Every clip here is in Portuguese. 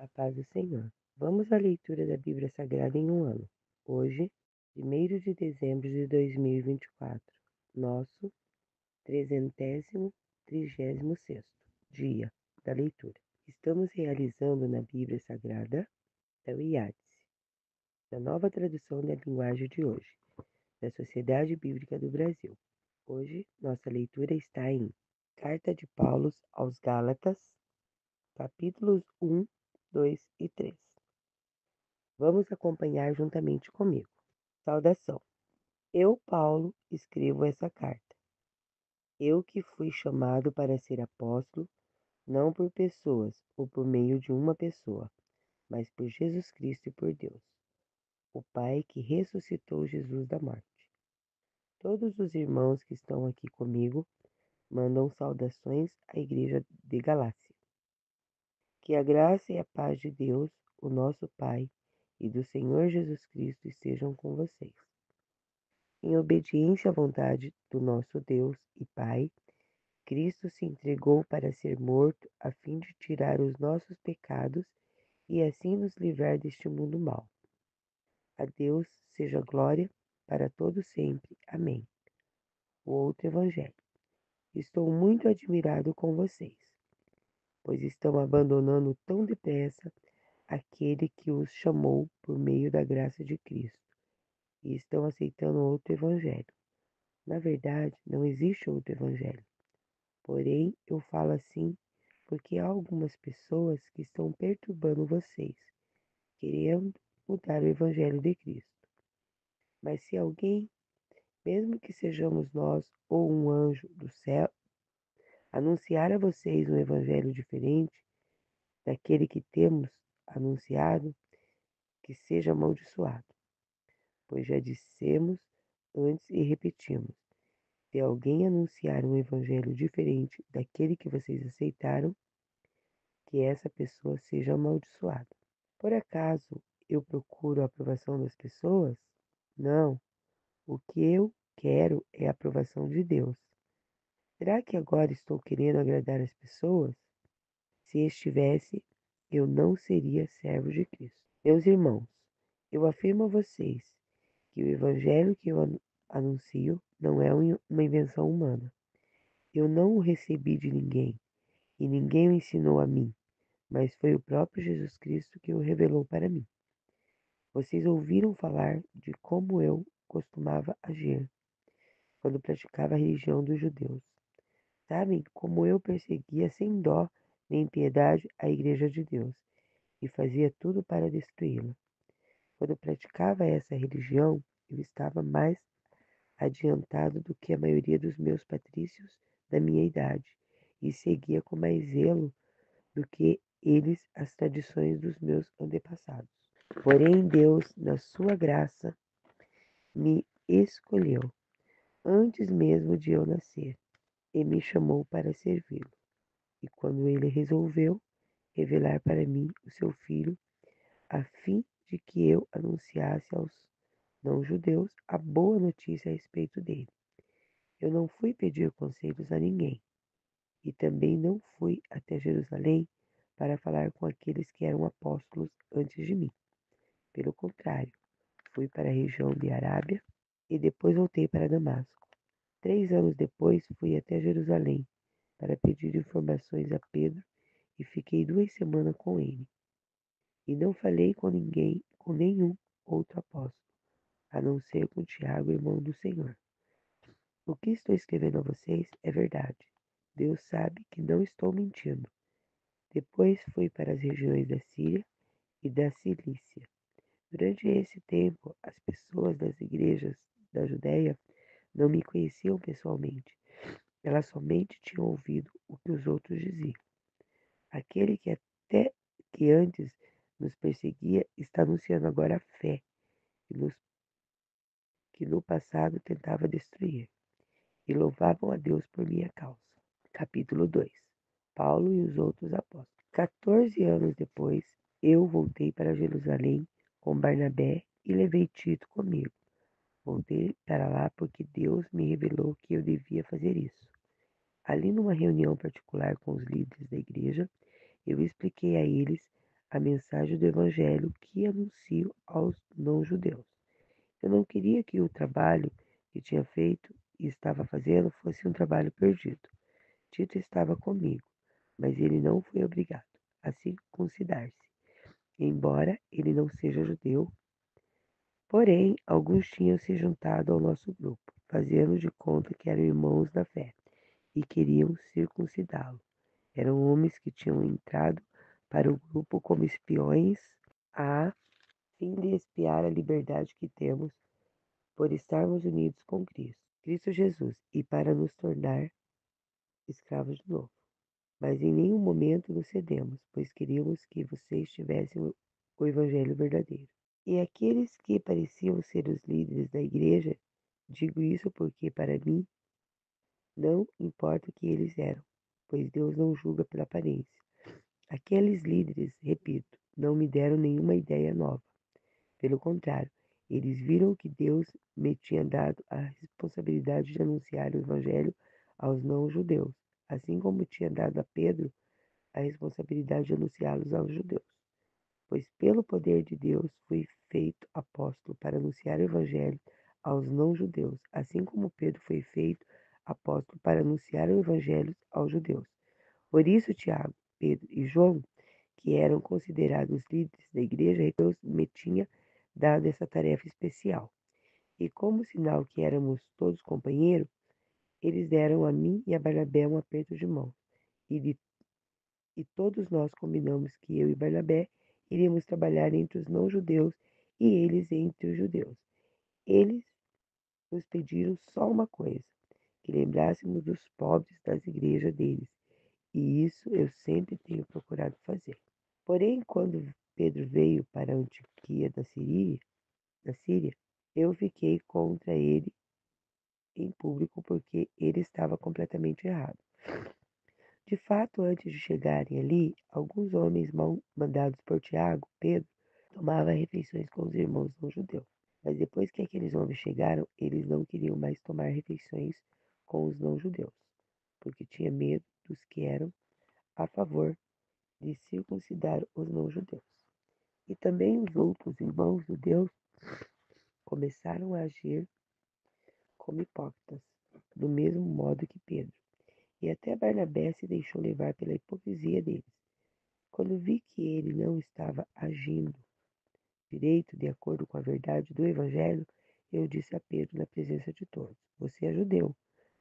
A paz do Senhor. Vamos à leitura da Bíblia Sagrada em um ano. Hoje, 1º de dezembro de 2024, nosso 336º dia da leitura. Estamos realizando na Bíblia Sagrada da IADS, da nova tradução da linguagem de hoje, da Sociedade Bíblica do Brasil. Hoje, nossa leitura está em Carta de Paulo aos Gálatas, capítulos 1, 2 e 3. Vamos acompanhar juntamente comigo. Saudação. Eu, Paulo, escrevo essa carta. Eu que fui chamado para ser apóstolo, não por pessoas ou por meio de uma pessoa, mas por Jesus Cristo e por Deus, o Pai que ressuscitou Jesus da morte. Todos os irmãos que estão aqui comigo mandam saudações à igreja de Galácia. Que a graça e a paz de Deus, o nosso Pai, e do Senhor Jesus Cristo estejam com vocês. Em obediência à vontade do nosso Deus e Pai, Cristo se entregou para ser morto a fim de tirar os nossos pecados e assim nos livrar deste mundo mau. A Deus seja glória para todo sempre. Amém. O outro Evangelho. Estou muito admirado com vocês, pois estão abandonando tão depressa aquele que os chamou por meio da graça de Cristo e estão aceitando outro Evangelho. Na verdade, não existe outro Evangelho. Porém, eu falo assim porque há algumas pessoas que estão perturbando vocês, querendo mudar o Evangelho de Cristo. Mas se alguém, mesmo que sejamos nós ou um anjo do céu, anunciar a vocês um Evangelho diferente daquele que temos anunciado, que seja amaldiçoado. Pois já dissemos antes e repetimos: se alguém anunciar um Evangelho diferente daquele que vocês aceitaram, que essa pessoa seja amaldiçoada. Por acaso eu procuro a aprovação das pessoas? Não. O que eu quero é a aprovação de Deus. Será que agora estou querendo agradar as pessoas? Se estivesse, eu não seria servo de Cristo. Meus irmãos, eu afirmo a vocês que o evangelho que eu anuncio não é uma invenção humana. Eu não o recebi de ninguém, e ninguém o ensinou a mim, mas foi o próprio Jesus Cristo que o revelou para mim. Vocês ouviram falar de como eu costumava agir quando praticava a religião dos judeus. Sabem como eu perseguia sem dó nem piedade a igreja de Deus e fazia tudo para destruí-la. Quando praticava essa religião, eu estava mais adiantado do que a maioria dos meus patrícios da minha idade e seguia com mais zelo do que eles as tradições dos meus antepassados. Porém, Deus, na sua graça, me escolheu antes mesmo de eu nascer e me chamou para servi-lo. E quando ele resolveu revelar para mim o seu filho, a fim de que eu anunciasse aos não-judeus a boa notícia a respeito dele. Eu não fui pedir conselhos a ninguém, e também não fui até Jerusalém para falar com aqueles que eram apóstolos antes de mim. Pelo contrário, fui para a região de Arábia e depois voltei para Damasco. 3 anos depois, fui até Jerusalém para pedir informações a Pedro e fiquei 2 semanas com ele. E não falei com ninguém, com nenhum outro apóstolo, a não ser com Tiago, irmão do Senhor. O que estou escrevendo a vocês é verdade. Deus sabe que não estou mentindo. Depois fui para as regiões da Síria e da Cilícia. Durante esse tempo, as pessoas das igrejas da Judéia não me conheciam pessoalmente. Elas somente tinham ouvido o que os outros diziam. Aquele que antes nos perseguia está anunciando agora a fé que no passado tentava destruir. E louvavam a Deus por minha causa. Capítulo 2. Paulo e os outros apóstolos. 14 anos depois, eu voltei para Jerusalém com Barnabé e levei Tito comigo. Voltei para lá porque Deus me revelou que eu devia fazer isso. Ali numa reunião particular com os líderes da igreja, eu expliquei a eles a mensagem do Evangelho que anuncio aos não-judeus. Eu não queria que o trabalho que tinha feito e estava fazendo fosse um trabalho perdido. Tito estava comigo, mas ele não foi obrigado a circuncidar-se, embora ele não seja judeu. Porém, alguns tinham se juntado ao nosso grupo, fazendo de conta que eram irmãos da fé, e queriam circuncidá-lo. Eram homens que tinham entrado para o grupo como espiões, a fim de espiar a liberdade que temos por estarmos unidos com Cristo Jesus, e para nos tornar escravos de novo. Mas em nenhum momento nos cedemos, pois queríamos que vocês tivessem o evangelho verdadeiro. E aqueles que pareciam ser os líderes da igreja, digo isso porque para mim não importa o que eles eram, pois Deus não julga pela aparência. Aqueles líderes, repito, não me deram nenhuma ideia nova. Pelo contrário, eles viram que Deus me tinha dado a responsabilidade de anunciar o evangelho aos não-judeus, assim como tinha dado a Pedro a responsabilidade de anunciá-los aos judeus. Pois pelo poder de Deus fui feito apóstolo para anunciar o evangelho aos não-judeus, assim como Pedro foi feito apóstolo para anunciar o evangelho aos judeus. Por isso, Tiago, Pedro e João, que eram considerados líderes da igreja, Deus me tinha dado essa tarefa especial. E como sinal que éramos todos companheiros, eles deram a mim e a Barnabé um aperto de mão. E todos nós combinamos que eu e Barnabé iríamos trabalhar entre os não-judeus e eles entre os judeus. Eles nos pediram só uma coisa, que lembrássemos dos pobres das igrejas deles. E isso eu sempre tenho procurado fazer. Porém, quando Pedro veio para a Antioquia da Síria, eu fiquei contra ele em público porque ele estava completamente errado. De fato, antes de chegarem ali, alguns homens mal mandados por Tiago, Pedro, tomavam refeições com os irmãos não judeus. Mas depois que aqueles homens chegaram, eles não queriam mais tomar refeições com os não judeus, porque tinha medo dos que eram a favor de circuncidar os não judeus. E também os outros irmãos judeus começaram a agir como hipócritas, do mesmo modo que Pedro. E até Barnabé se deixou levar pela hipocrisia deles. Quando vi que ele não estava agindo direito de acordo com a verdade do Evangelho, eu disse a Pedro na presença de todos: Você é judeu,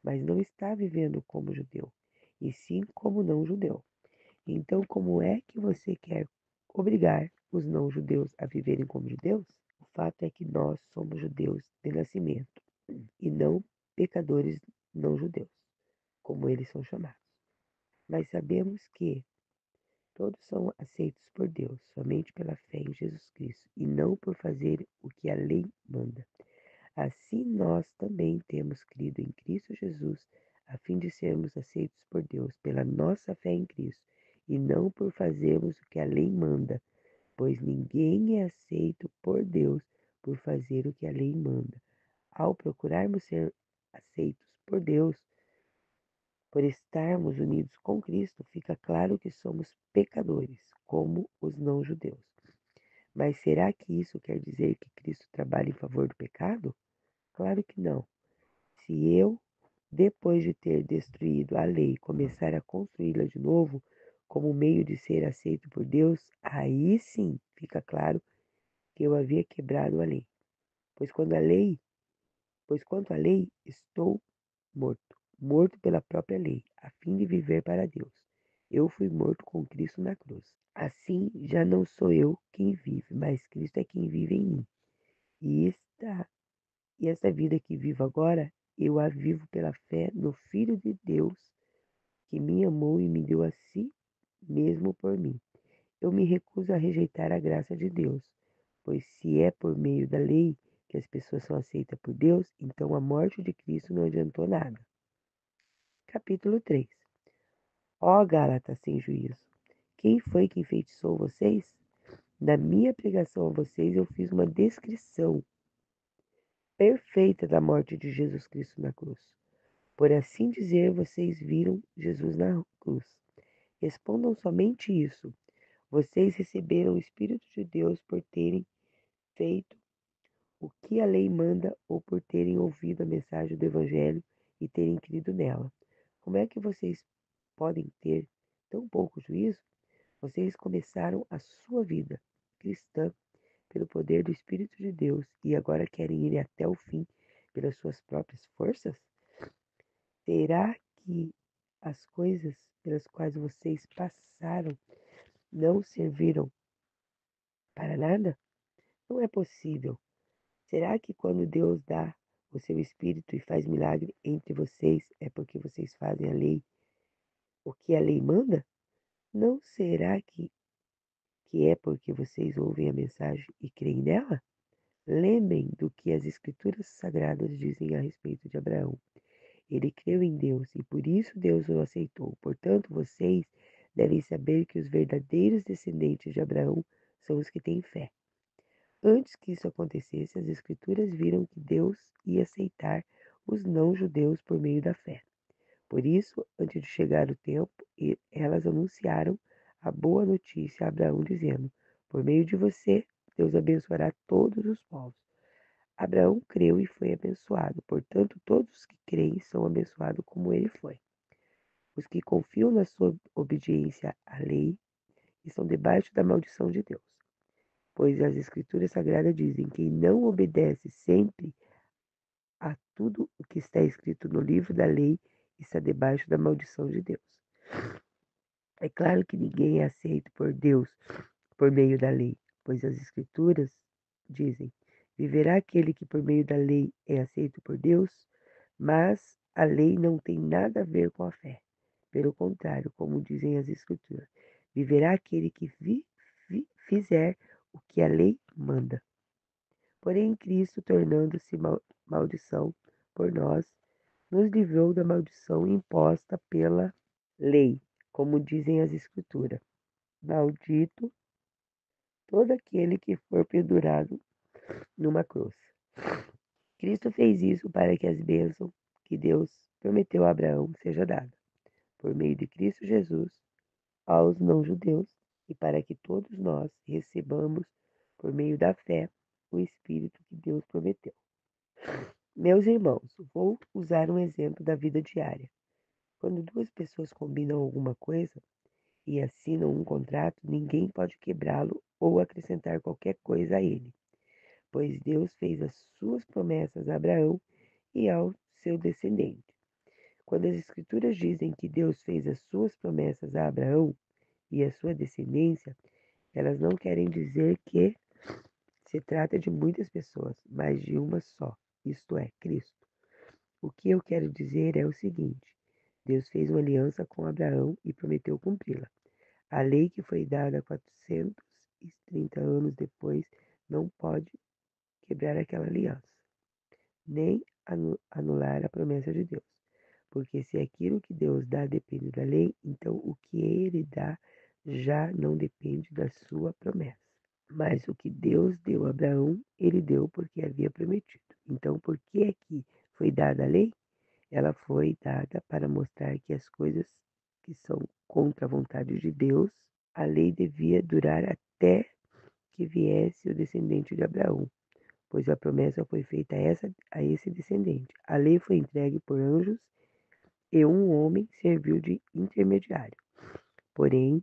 mas não está vivendo como judeu, e sim como não judeu. Então, como é que você quer obrigar os não-judeus a viverem como judeus? O fato é que nós somos judeus de nascimento e não pecadores não-judeus, como eles são chamados. Mas sabemos que todos são aceitos por Deus somente pela fé em Jesus Cristo e não por fazer o que a lei manda. Assim nós também temos crido em Cristo Jesus, a fim de sermos aceitos por Deus pela nossa fé em Cristo e não por fazermos o que a lei manda, pois ninguém é aceito por Deus por fazer o que a lei manda. Ao procurarmos ser aceitos por Deus, por estarmos unidos com Cristo, fica claro que somos pecadores, como os não-judeus. Mas será que isso quer dizer que Cristo trabalha em favor do pecado? Claro que não. Se eu, depois de ter destruído a lei, começar a construí-la de novo, como meio de ser aceito por Deus, aí sim fica claro que eu havia quebrado a lei. Pois quanto à lei, estou morto, morto pela própria lei, a fim de viver para Deus. Eu fui morto com Cristo na cruz. Assim, já não sou eu quem vive, mas Cristo é quem vive em mim. E esta vida que vivo agora, eu a vivo pela fé no Filho de Deus, que me amou e me deu a si mesmo por mim. Eu me recuso a rejeitar a graça de Deus, pois se é por meio da lei que as pessoas são aceitas por Deus, então a morte de Cristo não adiantou nada. Capítulo 3. Ó Gálatas sem juízo, quem foi que enfeitiçou vocês? Na minha pregação a vocês eu fiz uma descrição perfeita da morte de Jesus Cristo na cruz. Por assim dizer, vocês viram Jesus na cruz. Respondam somente isso. Vocês receberam o Espírito de Deus por terem feito o que a lei manda ou por terem ouvido a mensagem do Evangelho e terem crido nela. Como é que vocês podem ter tão pouco juízo? Vocês começaram a sua vida cristã pelo poder do Espírito de Deus e agora querem ir até o fim pelas suas próprias forças? Será que as coisas pelas quais vocês passaram não serviram para nada? Não é possível. Será que quando Deus dá o seu Espírito e faz milagre entre vocês é porque vocês fazem a lei, o que a lei manda? Não será que é porque vocês ouvem a mensagem e creem nela? Lembrem do que as Escrituras Sagradas dizem a respeito de Abraão. Ele creu em Deus e por isso Deus o aceitou. Portanto, vocês devem saber que os verdadeiros descendentes de Abraão são os que têm fé. Antes que isso acontecesse, as Escrituras viram que Deus ia aceitar os não-judeus por meio da fé. Por isso, antes de chegar o tempo, elas anunciaram a boa notícia a Abraão, dizendo: por meio de você, Deus abençoará todos os povos. Abraão creu e foi abençoado. Portanto, todos os que creem são abençoados como ele foi. Os que confiam na sua obediência à lei estão debaixo da maldição de Deus. Pois as Escrituras Sagradas dizem: quem não obedece sempre a tudo o que está escrito no livro da lei está debaixo da maldição de Deus. É claro que ninguém é aceito por Deus por meio da lei, pois as Escrituras dizem: viverá aquele que por meio da lei é aceito por Deus? Mas a lei não tem nada a ver com a fé. Pelo contrário, como dizem as Escrituras, viverá aquele que fizer o que a lei manda. Porém, Cristo, tornando-se maldição por nós, nos livrou da maldição imposta pela lei, como dizem as Escrituras. Maldito todo aquele que for pendurado numa cruz. Cristo fez isso para que as bênçãos que Deus prometeu a Abraão seja dada, por meio de Cristo Jesus, aos não-judeus, e para que todos nós recebamos, por meio da fé, o Espírito que Deus prometeu. Meus irmãos, vou usar um exemplo da vida diária. Quando duas pessoas combinam alguma coisa e assinam um contrato, ninguém pode quebrá-lo ou acrescentar qualquer coisa a ele, pois Deus fez as suas promessas a Abraão e ao seu descendente. Quando as Escrituras dizem que Deus fez as suas promessas a Abraão e a sua descendência, elas não querem dizer que se trata de muitas pessoas, mas de uma só, isto é, Cristo. O que eu quero dizer é o seguinte: Deus fez uma aliança com Abraão e prometeu cumpri-la. A lei que foi dada 430 anos depois não pode quebrar aquela aliança, nem anular a promessa de Deus. Porque se aquilo que Deus dá depende da lei, então o que ele dá já não depende da sua promessa. Mas o que Deus deu a Abraão, ele deu porque havia prometido. Então, por que é que foi dada a lei? Ela foi dada para mostrar que as coisas que são contra a vontade de Deus, a lei devia durar até que viesse o descendente de Abraão, pois a promessa foi feita a esse descendente. A lei foi entregue por anjos e um homem serviu de intermediário. Porém,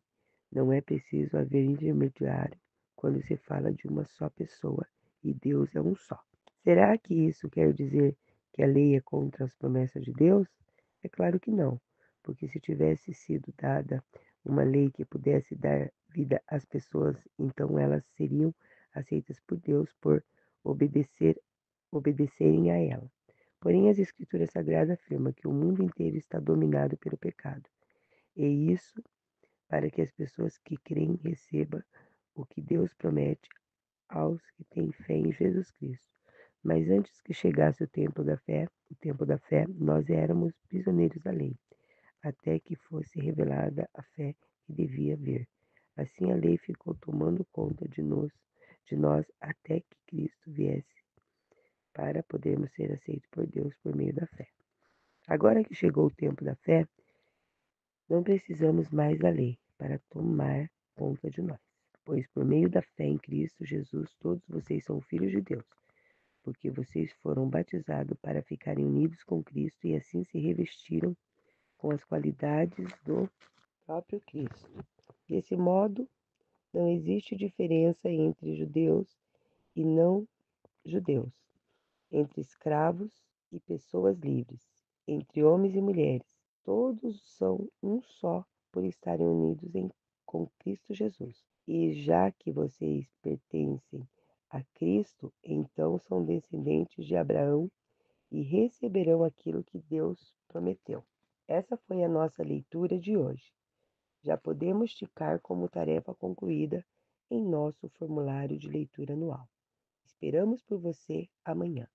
não é preciso haver intermediário quando se fala de uma só pessoa e Deus é um só. Será que isso quer dizer que a lei é contra as promessas de Deus? É claro que não, porque se tivesse sido dada uma lei que pudesse dar vida às pessoas, então elas seriam aceitas por Deus por obedecerem a ela. Porém, as Escrituras Sagradas afirmam que o mundo inteiro está dominado pelo pecado, e isso para que as pessoas que creem recebam o que Deus promete aos que têm fé em Jesus Cristo. Mas antes que chegasse o tempo da fé, nós éramos prisioneiros da lei, até que fosse revelada a fé que devia vir. Assim a lei ficou tomando conta de nós até que Cristo viesse, para podermos ser aceitos por Deus por meio da fé. Agora que chegou o tempo da fé, não precisamos mais da lei para tomar conta de nós. Pois por meio da fé em Cristo Jesus, todos vocês são filhos de Deus, porque vocês foram batizados para ficarem unidos com Cristo e assim se revestiram com as qualidades do próprio Cristo. Desse modo, não existe diferença entre judeus e não judeus, entre escravos e pessoas livres, entre homens e mulheres. Todos são um só por estarem unidos com Cristo Jesus. E já que vocês pertencem a Cristo, então são descendentes de Abraão e receberão aquilo que Deus prometeu. Essa foi a nossa leitura de hoje. Já podemos ticar como tarefa concluída em nosso formulário de leitura anual. Esperamos por você amanhã.